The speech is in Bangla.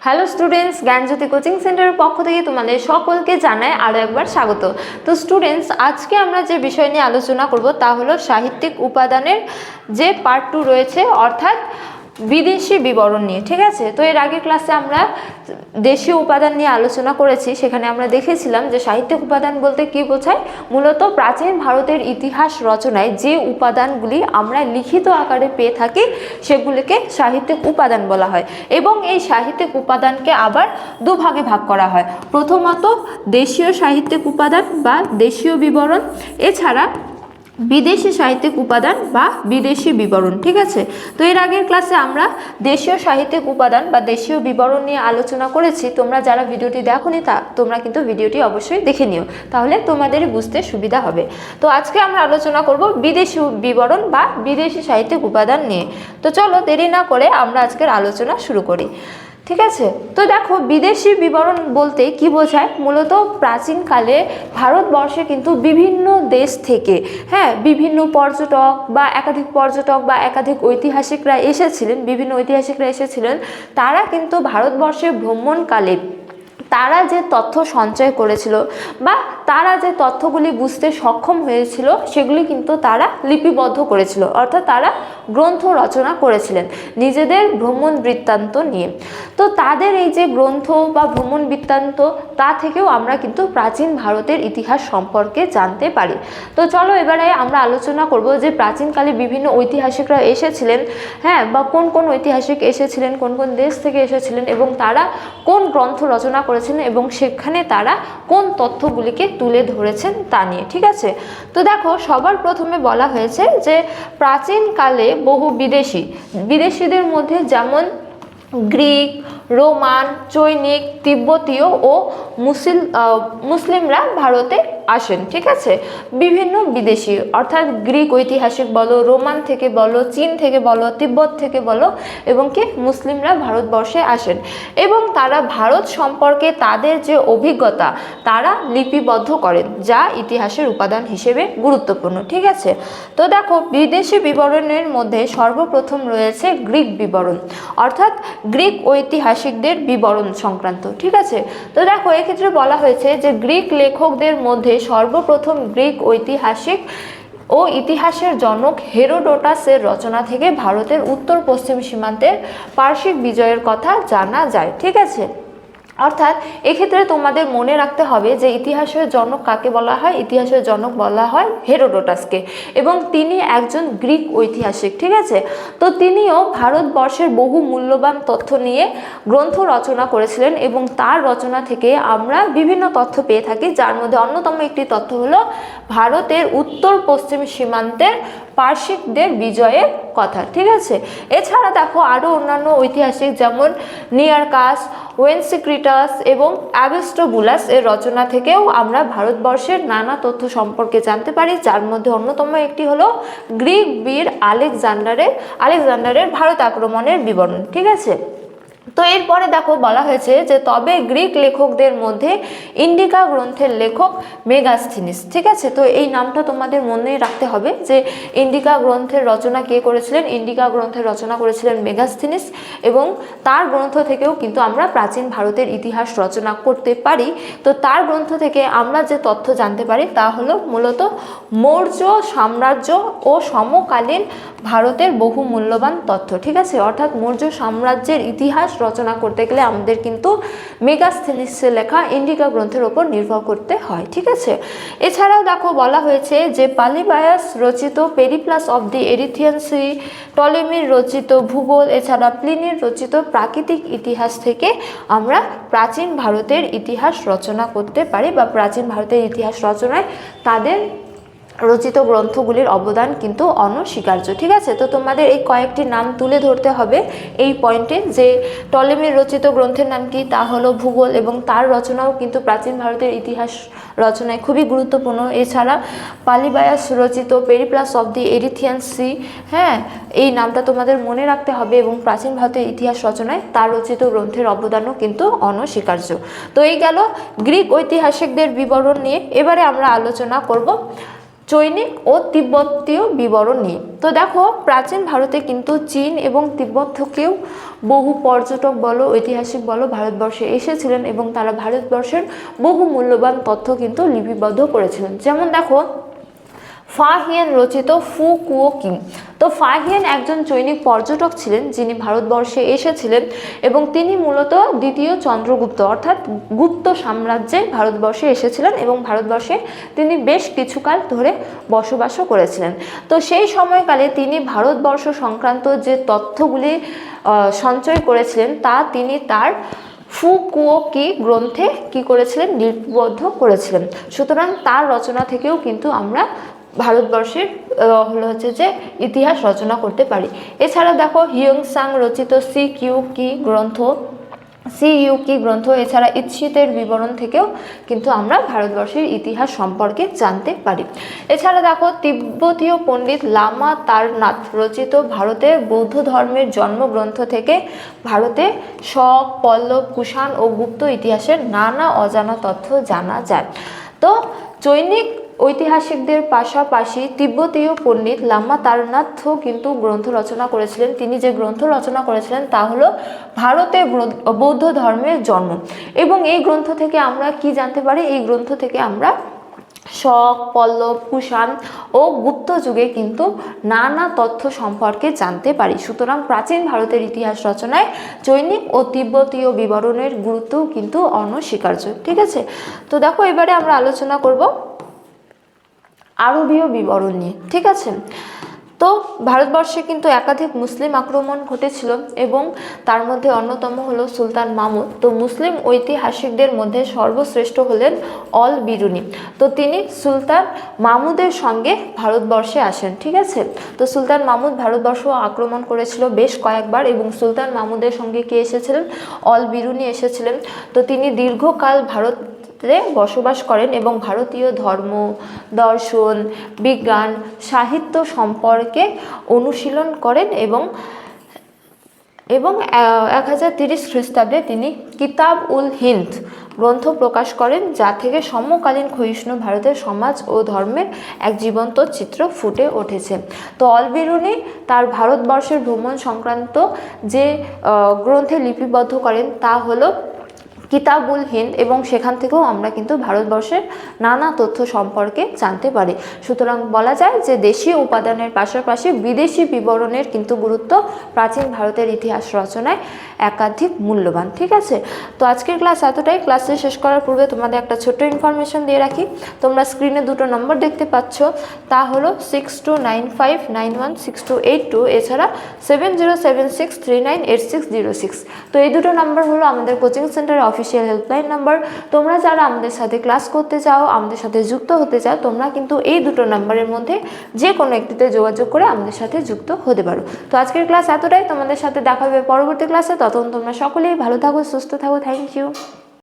হ্যালো স্টুডেন্টস, জ্ঞানজ্যোতি কোচিং সেন্টারের পক্ষ থেকে তোমাদের সকলকে জানাই আরও একবার স্বাগত। তো স্টুডেন্টস, আজকে আমরা যে বিষয় নিয়ে আলোচনা করব তা হলো সাহিত্যিক উপাদানের যে পার্ট 2 রয়েছে, অর্থাৎ বিদেশি বিবরণ নিয়ে। ঠিক আছে, তো এর আগের ক্লাসে আমরা দেশীয় উপাদান নিয়ে আলোচনা করেছি। সেখানে আমরা দেখেছিলাম যে সাহিত্যিক উপাদান বলতে কী বোঝায়। মূলত প্রাচীন ভারতের ইতিহাস রচনায় যে উপাদানগুলি আমরা লিখিত আকারে পেয়ে থাকি সেগুলিকে সাহিত্যিক উপাদান বলা হয়, এবং এই সাহিত্যিক উপাদানকে আবার দুভাগে ভাগ করা হয়। প্রথমত দেশীয় সাহিত্যিক উপাদান বা দেশীয় বিবরণ, এছাড়া বিদেশি সাহিত্যিক উপাদান বা বিদেশি বিবরণ। ঠিক আছে, তো এর আগের ক্লাসে আমরা দেশীয় সাহিত্যিক উপাদান বা দেশীয় বিবরণ নিয়ে আলোচনা করেছি। তোমরা যারা ভিডিওটি দেখোনি তোমরা কিন্তু ভিডিওটি অবশ্যই দেখে নিও, তাহলে তোমাদের বুঝতে সুবিধা হবে। তো আজকে আমরা আলোচনা করব বিদেশি বিবরণ বা বিদেশি সাহিত্যিক উপাদান নিয়ে। তো চলো দেরি না করে আমরা আজকের আলোচনা শুরু করি। ঠিক আছে, তো দেখো বিদেশি বিবরণ বলতে কি বোঝায়। মূলত প্রাচীনকালে ভারতবর্ষে কিন্তু বিভিন্ন দেশ থেকে বিভিন্ন পর্যটক বা একাধিক ঐতিহাসিকরা এসেছিলেন, বিভিন্ন ঐতিহাসিকরা এসেছিলেন। তারা কিন্তু ভারতবর্ষে ভ্রমণকালে তারা যে তথ্য সঞ্চয় করেছিল বা তারা যে তথ্যগুলি বুঝতে সক্ষম হয়েছিল সেগুলি কিন্তু তারা লিপিবদ্ধ করেছিল, অর্থাৎ তারা গ্রন্থ রচনা করেছিলেন নিজেদের ভ্রমণ বৃত্তান্ত নিয়ে। তো তাদের এই যে গ্রন্থ বা ভ্রমণ বৃত্তান্ত, তা থেকেও আমরা কিন্তু প্রাচীন ভারতের ইতিহাস সম্পর্কে জানতে পারি। তো চলো এবারে আমরা আলোচনা করব যে প্রাচীনকালে বিভিন্ন ঐতিহাসিকরা এসেছিলেন, বা কোন কোন ঐতিহাসিক এসেছিলেন, কোন কোন দেশ থেকে এসেছিলেন এবং তারা কোন গ্রন্থ রচনা করেছেন এবং সেখানে তারা কোন তথ্যগুলিকে তুলে ধরেছেন তা নিয়ে। ঠিক আছে, তো দেখো সবার প্রথমে বলা হয়েছে যে প্রাচীনকালে বহু বিদেশিদের মধ্যে যেমন গ্রিক, রোমান, চৈনিক, তিব্বতীয় ও মুসলিমরা ভারতে আসেন। ঠিক আছে, বিভিন্ন বিদেশি অর্থাৎ গ্রিক ঐতিহাসিক বলো, রোমান থেকে বলো, চীন থেকে বলো, তিব্বত থেকে বলো, এবং কি মুসলিমরা ভারতবর্ষে আসেন এবং তারা ভারত সম্পর্কে তাদের যে অভিজ্ঞতা তারা লিপিবদ্ধ করেন, যা ইতিহাসের উপাদান হিসেবে গুরুত্বপূর্ণ। ঠিক আছে, তো দেখো বিদেশি বিবরণের মধ্যে সর্বপ্রথম রয়েছে গ্রিক বিবরণ, অর্থাৎ গ্রিক ঐতিহাসিকদের বিবরণ সংক্রান্ত। ঠিক আছে, তো দেখো এক্ষেত্রে বলা হয়েছে যে গ্রিক লেখকদের মধ্যে সর্বপ্রথম গ্রিক ঐতিহাসিক ও ইতিহাসের জনক হেরোডোটাসের রচনা থেকে ভারতের উত্তর পশ্চিম সীমান্তের পার্শ্বিক বিজয়ের কথা জানা যায়। ঠিক আছে, অর্থাৎ এক্ষেত্রে তোমাদের মনে রাখতে হবে যে ইতিহাসের জনক কাকে বলা হয়। ইতিহাসের জনক বলা হয় হেরোডোটাসকে, এবং তিনি একজন গ্রিক ঐতিহাসিক। ঠিক আছে, তো তিনিও ভারতবর্ষের বহু মূল্যবান তথ্য নিয়ে গ্রন্থ রচনা করেছিলেন এবং তার রচনা থেকে আমরা বিভিন্ন তথ্য পেয়ে থাকি, যার মধ্যে অন্যতম একটি তথ্য হলো ভারতের উত্তর পশ্চিম সীমান্তের পার্শ্বিকদের বিজয়ের কথা। ঠিক আছে, এছাড়া দেখো আরও অন্যান্য ঐতিহাসিক যেমন নিয়ারকাস, ওয়েন্সিক্রিটাস এবং অ্যারিস্টোবুলাস এর রচনা থেকেও আমরা ভারতবর্ষের নানা তথ্য সম্পর্কে জানতে পারি, যার মধ্যে অন্যতম একটি হলো গ্রিক বীর আলেকজান্ডারের ভারত আক্রমণের বিবরণ। ঠিক আছে, তো এরপরে দেখো বলা হয়েছে যে তবে গ্রিক লেখকদের মধ্যে ইন্ডিকা গ্রন্থের লেখক মেগাস্থিনিস। ঠিক আছে, তো এই নামটা তোমাদের মনে রাখতে হবে যে ইন্ডিকা গ্রন্থের রচনা কে করেছিলেন। ইন্ডিকা গ্রন্থের রচনা করেছিলেন মেগাস্থিনিস, এবং তার গ্রন্থ থেকেও কিন্তু আমরা প্রাচীন ভারতের ইতিহাস রচনা করতে পারি। তো তার গ্রন্থ থেকে আমরা যে তথ্য জানতে পারি তা হলো মূলত মৌর্য সাম্রাজ্য ও সমকালীন ভারতের বহু মূল্যবান তথ্য। ঠিক আছে, অর্থাৎ মৌর্য সাম্রাজ্যের ইতিহাস রচনা করতে গেলে আমাদের কিন্তু মেগাস্থিনিসের লেখা ইন্ডিকা গ্রন্থের ওপর নির্ভর করতে হয়। ঠিক আছে, এছাড়াও দেখো বলা হয়েছে যে পালিবায়াস রচিত Periplus of the Erythraean sea, টলেমির রচিত ভূগোল, এছাড়া প্লিনির রচিত প্রাকৃতিক ইতিহাস থেকে আমরা প্রাচীন ভারতের ইতিহাস রচনা করতে পারি, বা প্রাচীন ভারতের ইতিহাস রচনায় তাদের রচিত গ্রন্থগুলির অবদান কিন্তু অনস্বীকার্য। ঠিক আছে, তো তোমাদের এই কয়েকটি নাম তুলে ধরতে হবে এই পয়েন্টে, যে টলেমির রচিত গ্রন্থের নাম কি, তা হলো ভূগোল, এবং তার রচনাও কিন্তু প্রাচীন ভারতের ইতিহাস রচনায় খুবই গুরুত্বপূর্ণ। এছাড়া পালিবায়াস রচিত Periplus of the Erythraean Sea, এই নামটা তোমাদের মনে রাখতে হবে, এবং প্রাচীন ভারতের ইতিহাস রচনায় তার রচিত গ্রন্থের অবদানও কিন্তু অনস্বীকার্য। তো এই গেল গ্রিক ঐতিহাসিকদের বিবরণ নিয়ে। এবারে আমরা আলোচনা করব চৈনিক ও তিব্বতীয় বিবরণ নিয়ে। তো দেখো প্রাচীন ভারতে কিন্তু চীন এবং তিব্বত থেকেও বহু পর্যটক বলো, ঐতিহাসিক বলো ভারতবর্ষে এসেছিলেন এবং তারা ভারতবর্ষের বহু মূল্যবান তথ্য কিন্তু লিপিবদ্ধ করেছিলেন। যেমন দেখো ফা হিয়েন রচিত ফু কুও কিং। তো ফা হিয়েন একজন চৈনিক পর্যটক ছিলেন যিনি ভারতবর্ষে এসেছিলেন এবং তিনি মূলত দ্বিতীয় চন্দ্রগুপ্ত অর্থাৎ গুপ্ত সাম্রাজ্যে ভারতবর্ষে এসেছিলেন এবং ভারতবর্ষে তিনি বেশ কিছুকাল ধরে বসবাসও করেছিলেন। তো সেই সময়কালে তিনি ভারতবর্ষ সংক্রান্ত যে তথ্যগুলি সঞ্চয় করেছিলেন তা তিনি তার ফু কুও কি গ্রন্থে কি করেছিলেন, লিপিবদ্ধ করেছিলেন। সুতরাং তার রচনা থেকেও কিন্তু আমরা ভারতবর্ষের যে ইতিহাস রচনা করতে পারি। এছাড়া দেখো হিউং-সাং রচিত সিইউকি গ্রন্থ এছাড়া ইৎসিতের বিবরণ থেকেও কিন্তু আমরা ভারতবর্ষের ইতিহাস সম্পর্কে জানতে পারি। এছাড়া দেখো তিব্বতীয় পণ্ডিত লামা তারনাথ রচিত ভারতের বৌদ্ধ ধর্মের জন্মগ্রন্থ থেকে ভারতে শক, পল্লব, কুষাণ ও গুপ্ত ইতিহাসের নানা অজানা তথ্য জানা যায়। তো চৈনিক ঐতিহাসিকদের পাশাপাশি তিব্বতীয় পণ্ডিত লামা তারনাথও কিন্তু গ্রন্থ রচনা করেছিলেন। তিনি যে গ্রন্থ রচনা করেছিলেন তা হলো ভারতে বৌদ্ধ ধর্মের জন্ম। এবং এই গ্রন্থ থেকে আমরা কি জানতে পারি, এই গ্রন্থ থেকে আমরা শক, পল্লব, কুষাণ ও গুপ্ত যুগে কিন্তু নানা তথ্য সম্পর্কে জানতে পারি। সুতরাং প্রাচীন ভারতের ইতিহাস রচনায় চৈনিক ও তিব্বতীয় বিবরণের গুরুত্বও কিন্তু অনস্বীকার্য। ঠিক আছে, তো দেখো এবারে আমরা আলোচনা করব আরবীয় বিবরণ নিয়ে। ঠিক আছে, তো ভারতবর্ষে কিন্তু একাধিক মুসলিম আক্রমণ ঘটেছিল এবং তার মধ্যে অন্যতম হলো সুলতান মাহমুদ। তো মুসলিম ঐতিহাসিকদের মধ্যে সর্বশ্রেষ্ঠ হলেন অল বিরুনি। তো তিনি সুলতান মাহমুদের সঙ্গে ভারতবর্ষে আসেন। ঠিক আছে, তো সুলতান মাহমুদ ভারতবর্ষ আক্রমণ করেছিল বেশ কয়েকবার এবং সুলতান মাহমুদের সঙ্গে কে এসেছিলেন, অল বিরুনি এসেছিলেন। তো তিনি দীর্ঘকাল বসবাস করেন এবং ভারতীয় ধর্ম, দর্শন, বিজ্ঞান, সাহিত্য সম্পর্কে অনুশীলন করেন এবং 1030 খ্রিস্টাব্দে তিনি কিতাব উল হিন্দ গ্রন্থ প্রকাশ করেন, যা থেকে সমকালীন ক্ষয়িষ্ণু ভারতের সমাজ ও ধর্মের এক জীবন্ত চিত্র ফুটে উঠেছে। তো অল বিরুনি তার ভারতবর্ষের ভ্রমণ সংক্রান্ত যে গ্রন্থে লিপিবদ্ধ করেন তা হলো কিতাবুল হিন্দ এবং সেখান থেকেও আমরা কিন্তু ভারতবর্ষের নানা তথ্য সম্পর্কে জানতে পারি। সুতরাং বলা যায় যে দেশীয় উপাদানের পাশাপাশি বিদেশি বিবরণের কিন্তু গুরুত্ব প্রাচীন ভারতের ইতিহাস রচনায় একাধিক মূল্যবান। ঠিক আছে, তো আজকের ক্লাস এতটাই। ক্লাসে শেষ করার পূর্বে তোমাদের একটা ছোট্ট ইনফরমেশন দিয়ে রাখি। তোমরা স্ক্রিনে দুটো নম্বর দেখতে পাচ্ছ, তা হলো 6295916282, এছাড়া 7076398606। তো এই দুটো নাম্বার হলো আমাদের কোচিং সেন্টারের অফিসিয়াল হেল্পলাইন নাম্বার। তোমরা যারা আমাদের সাথে ক্লাস করতে চাও, আমাদের সাথে যুক্ত হতে চাও, তোমরা কিন্তু এই দুটো নাম্বারের মধ্যে যে কোনো একটিতে যোগাযোগ করে আমাদের সাথে যুক্ত হতে পারো। তো আজকের ক্লাস এতটাই, তোমাদের সাথে দেখা হবে পরবর্তী ক্লাসে। ততক্ষণ তোমরা সকলেই ভালো থাকো, সুস্থ থাকো। Thank you.